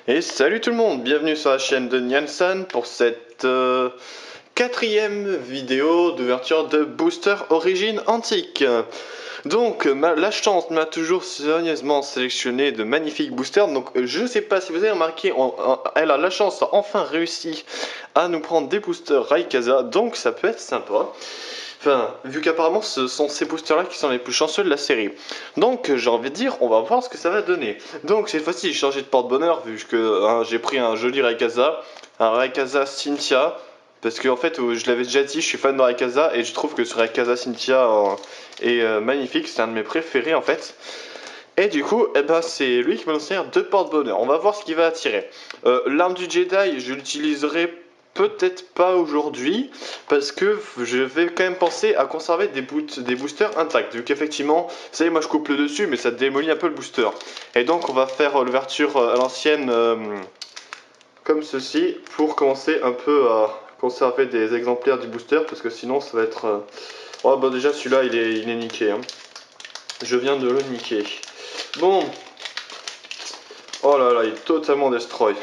Et salut tout le monde, bienvenue sur la chaîne de Niansan pour cette quatrième vidéo d'ouverture de Booster Origine Antique. Donc la chance m'a toujours soigneusement sélectionné de magnifiques boosters, donc je sais pas si vous avez remarqué, elle a la chance a enfin réussi à nous prendre des boosters Rayquaza, donc ça peut être sympa. Enfin, vu qu'apparemment ce sont ces boosters-là qui sont les plus chanceux de la série. Donc j'ai envie de dire, on va voir ce que ça va donner. Donc cette fois-ci j'ai changé de porte-bonheur vu que j'ai pris un joli Rayquaza, un Rayquaza Cynthia. Parce que en fait, je l'avais déjà dit, je suis fan de Rayquaza et je trouve que ce Rayquaza Cynthia est magnifique, c'est un de mes préférés en fait. Et du coup, eh ben, c'est lui qui va nous servir de porte-bonheur. On va voir ce qu'il va attirer. L'arme du Jedi, je l'utiliserai peut-être pas aujourd'hui, parce que je vais quand même penser à conserver des boosters intacts. Vu qu'effectivement, vous savez, moi je coupe le dessus, mais ça démolit un peu le booster. Et donc on va faire l'ouverture à l'ancienne, comme ceci, pour commencer un peu à conserver des exemplaires du booster, parce que sinon ça va être... Oh bah déjà celui-là il est niqué, hein. Je viens de le niquer. Bon. Oh là là, il est totalement destroy.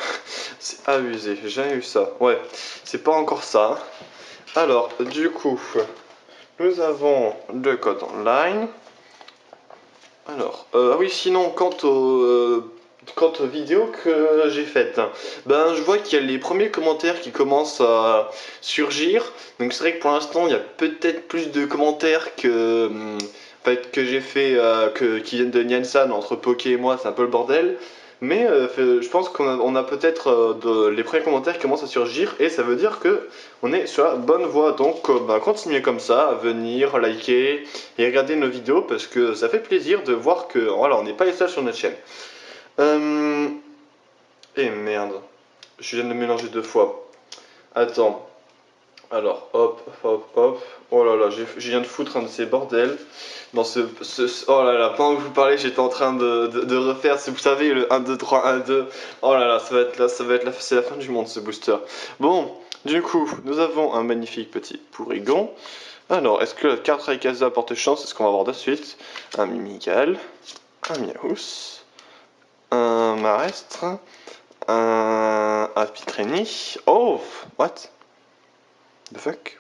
C'est abusé, j'ai jamais eu ça. Ouais, c'est pas encore ça. Alors, du coup, nous avons le code online. Alors, ah oui, sinon, quant aux vidéos que j'ai faites, ben je vois qu'il y a les premiers commentaires qui commencent à surgir. Donc c'est vrai que pour l'instant, il y a peut-être plus de commentaires que j'ai fait, qui viennent de Niansan entre Poké et moi, c'est un peu le bordel. Mais je pense qu'on a peut-être les premiers commentaires qui commencent à surgir et ça veut dire que on est sur la bonne voie. Donc ben, continuez comme ça, à venir, liker et regarder nos vidéos parce que ça fait plaisir de voir que voilà, on n'est pas les seuls sur notre chaîne. Et merde, je viens de mélanger deux fois. Attends. Alors, hop, hop, hop. Oh là là, je viens de foutre un de ces bordels. Dans oh là là, pendant que je vous parlais, j'étais en train de refaire, vous savez, le 1, 2, 3, 1, 2. Oh là là, c'est la fin du monde ce booster. Bon, du coup, nous avons un magnifique petit Porygon. Alors, est-ce que la carte Rayquaza porte chance? C'est ce qu'on va voir de suite. Un Mimigal, un Miaous, un Marestre, un Apitreni. Oh, what the fuck?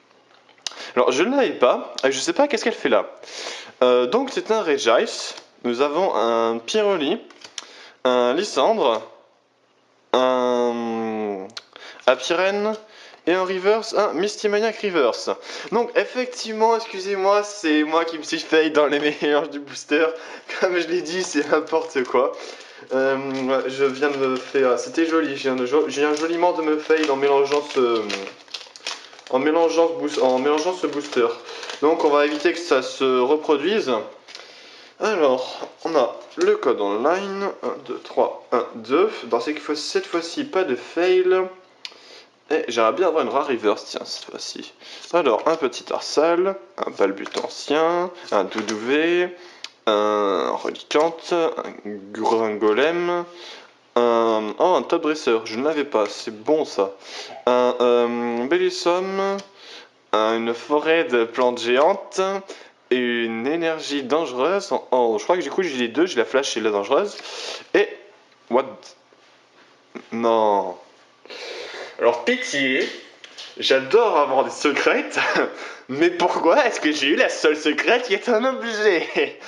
Alors, je ne l'avais pas, et je sais pas qu'est-ce qu'elle fait là. Donc, c'est un Regice. Nous avons un Pyroli, un Lysandre, un Apiren, et en reverse, un Misty-Maniac reverse. Donc effectivement, excusez-moi, c'est moi qui me suis fail dans les mélanges du booster. Comme je l'ai dit, c'est n'importe quoi. Ouais, je viens de me faire... C'était joli, je viens joliment de me fail en mélangeant en mélangeant ce booster. Donc on va éviter que ça se reproduise. Alors, on a le code online. 1, 2, 3, 1, 2. Dans cette fois-ci, pas de fail. Et j'aimerais bien avoir une rare reverse, tiens, cette fois-ci. Alors, un petit Arsal, un Balbutancien, un Doudouvé, un Relicante, un Golem, un Top Dresser, je ne l'avais pas, c'est bon ça. Un Bellisum, une forêt de plantes géantes, et une énergie dangereuse. Je crois que du coup j'ai les deux, j'ai la flash et la dangereuse. Et... What? Non. Alors pitié, j'adore avoir des secrètes, mais pourquoi est-ce que j'ai eu la seule secrète qui est un objet?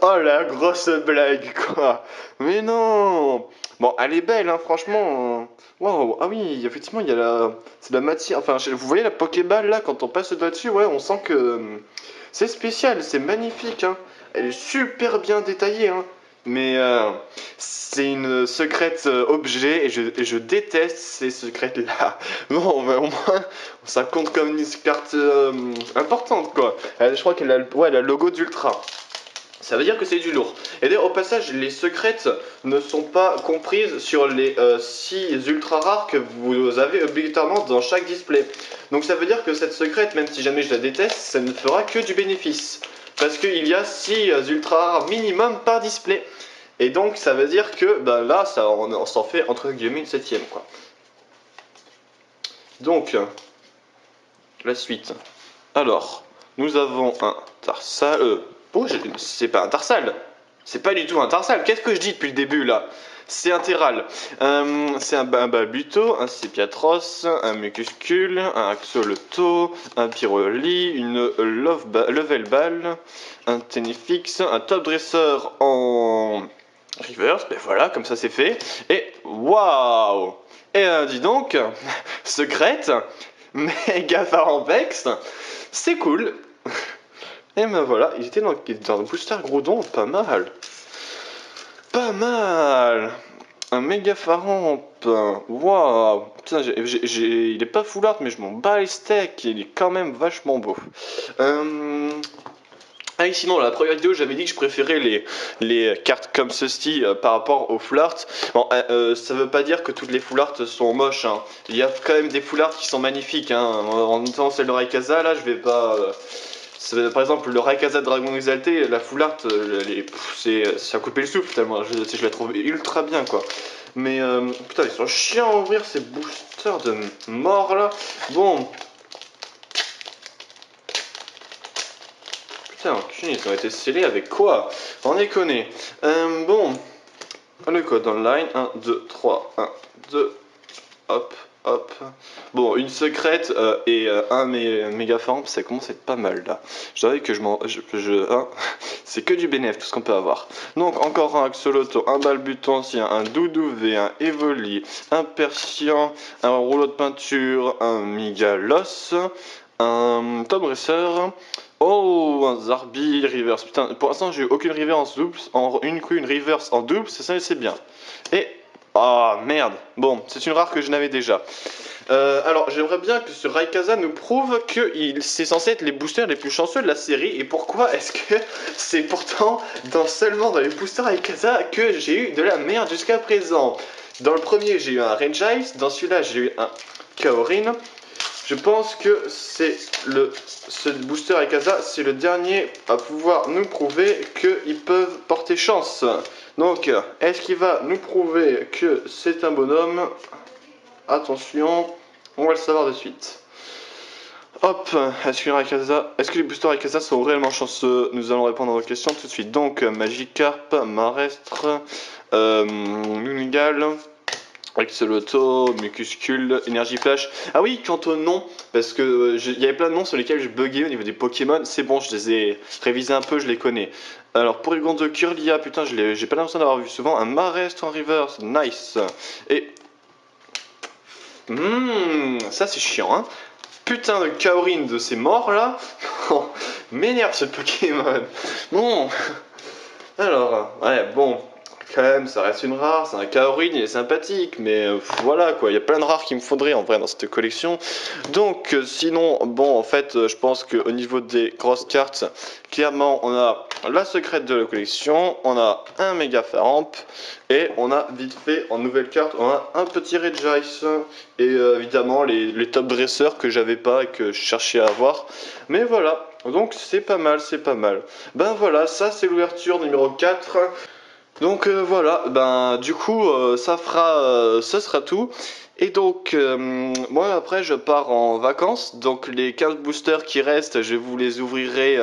Oh la grosse blague quoi. Mais non. Bon, elle est belle hein, franchement. Waouh, ah oui, effectivement, il y a c'est de la matière. Enfin, vous voyez la Pokéball là quand on passe le doigt dessus, ouais, on sent que c'est spécial, c'est magnifique hein. Elle est super bien détaillée hein. Mais c'est une secrète objet et je déteste ces secrètes là. Bon, mais au moins ça compte comme une carte importante quoi. Je crois qu'elle a, ouais, elle a le logo d'Ultra. Ça veut dire que c'est du lourd. Et d'ailleurs, au passage, les secrètes ne sont pas comprises sur les 6 ultra rares que vous avez obligatoirement dans chaque display. Donc ça veut dire que cette secrète, même si jamais je la déteste, ça ne fera que du bénéfice. Parce qu'il y a 6 ultra rares minimum par display. Et donc ça veut dire que ben là, on s'en fait entre guillemets une septième quoi. Donc, la suite. Alors, nous avons un Tarsal. Oh, c'est pas un Tarsal. C'est pas du tout un Tarsal. Qu'est-ce que je dis depuis le début là? C'est un Terral. C'est un Balbuto, un Sepiatros, un Mucuscule, un Axolotl, un Pyroli, une Level Ball, un Tenifix, un Top Dresseur en reverse. Ben voilà, comme ça c'est fait. Et waouh! Et dis donc, secrète, méga Farampex, c'est cool. Et ben voilà, ils étaient dans un booster Groudon, pas mal. Pas mal. Un méga Faramp. Waouh. Putain, il est pas full art, mais je m'en bats les steaks. Il est quand même vachement beau. Ah, et sinon, la première vidéo, j'avais dit que je préférais les cartes comme ceci par rapport aux full art. Bon, ça veut pas dire que toutes les full art sont moches. Hein. Il y a quand même des full art qui sont magnifiques. Hein. En notamment celle de Rayquaza, là, je vais pas. Par exemple, le Rayquaza Dragon Exalté, la full art, c'est à couper le souffle tellement je la trouve ultra bien quoi. Mais putain, ils sont chiants à ouvrir ces boosters de mort là. Bon. Putain, ils ont été scellés avec quoi? On déconne. Bon. Le code online, 1, 2, 3, 1, 2, hop. Hop. Bon, une secrète et un méga farm, ça commence à être pas mal là. Je dirais que hein, c'est que du bénéf, tout ce qu'on peut avoir. Donc encore un Axolotl, un Balbutancien, un Doudouvé, un Evoli, un Persian, un rouleau de peinture, un Migalos, un Top Dresser. Oh, un Zarbi reverse. Putain, pour l'instant j'ai eu aucune reverse en double, une reverse en double, c'est bien. Et ah merde, bon, c'est une rare que je n'avais déjà. Alors, j'aimerais bien que ce Rayquaza nous prouve que c'est censé être les boosters les plus chanceux de la série. Et pourquoi est-ce que c'est pourtant seulement dans les boosters Rayquaza que j'ai eu de la merde jusqu'à présent? Dans le premier, j'ai eu un Regice, dans celui-là, j'ai eu un Kaorin. Je pense que ce booster Rayquaza, c'est le dernier à pouvoir nous prouver qu'ils peuvent porter chance. Donc, est-ce qu'il va nous prouver que c'est un bonhomme? Attention, on va le savoir de suite. Hop, est-ce que les boosters Rayquaza sont réellement chanceux? Nous allons répondre à vos questions tout de suite. Donc, Magikarp, Marestre, Lunigal, Axolotl, Mucuscule, Énergie Flash. Ah oui, quant au nom, parce que il y avait plein de noms sur lesquels je buguais au niveau des Pokémon. C'est bon, je les ai révisés un peu, je les connais. Alors pour les grands de Curlia, putain, j'ai pas l'impression d'avoir vu souvent. Un Marestre en reverse, nice. Et ça c'est chiant, hein. Putain de Kaorin de ces morts là. M'énerve ce Pokémon. Bon. Alors, ouais, bon. Quand même, ça reste une rare, c'est un Kaorin, il est sympathique, mais voilà quoi, il y a plein de rares qu'il me faudrait en vrai dans cette collection. Donc sinon, bon en fait, je pense qu'au niveau des grosses cartes, clairement on a la secrète de la collection, on a un méga Faramp, et on a vite fait en nouvelle carte, on a un petit Regice, et évidemment les top dresseurs que j'avais pas et que je cherchais à avoir. Mais voilà, donc c'est pas mal, c'est pas mal. Ben voilà, ça c'est l'ouverture numéro 4. Donc voilà, ben du coup ça sera tout. Et donc moi après je pars en vacances, donc les 15 boosters qui restent, je vous les ouvrirai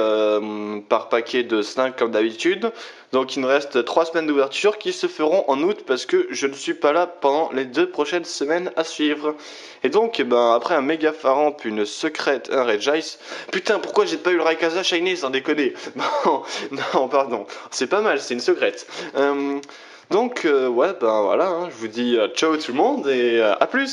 par paquet de 5 comme d'habitude. Donc il me reste 3 semaines d'ouverture qui se feront en août parce que je ne suis pas là pendant les 2 prochaines semaines à suivre. Et donc ben après un méga Faramp, une secrète, un Regice. Putain, pourquoi j'ai pas eu le Rayquaza Shiny sans déconner? Non, non pardon, c'est pas mal, c'est une secrète. Donc ouais ben voilà, hein, je vous dis ciao tout le monde et à plus.